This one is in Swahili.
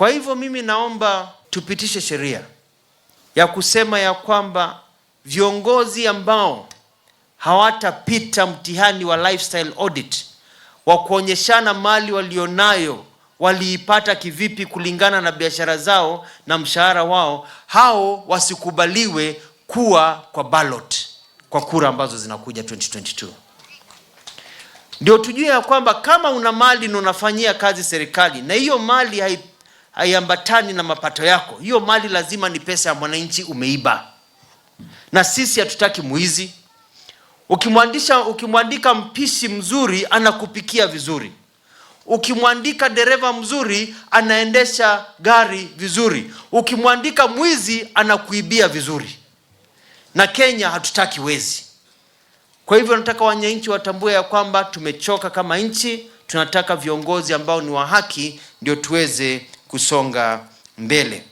Kwa hivyo mimi naomba tupitishe sheria ya kusema ya kwamba viongozi ambao hawatapita mtihani wa lifestyle audit wa kuonyeshana mali walionayo waliipata kivipi kulingana na biashara zao na mshahara wao, hao wasikubaliwe kuwa kwa ballot kwa kura ambazo zinakuja 2022. Ndio tujue ya kwamba kama una mali na unafanyia kazi serikali na hiyo mali haiambatani na mapato yako, hiyo mali lazima ni pesa ya mwananchi umeiba. Na sisi hatutaki muizi. Ukimwandika mpishi mzuri anakupikia vizuri. Ukimwandika dereva mzuri anaendesha gari vizuri. Ukimwandika mwizi anakuibia vizuri. Na Kenya hatutaki wezi. Kwa hivyo nataka wananchi watambue ya kwamba tumechoka kama nchi, tunataka viongozi ambao ni wa haki ndio tuweze kusonga mbele.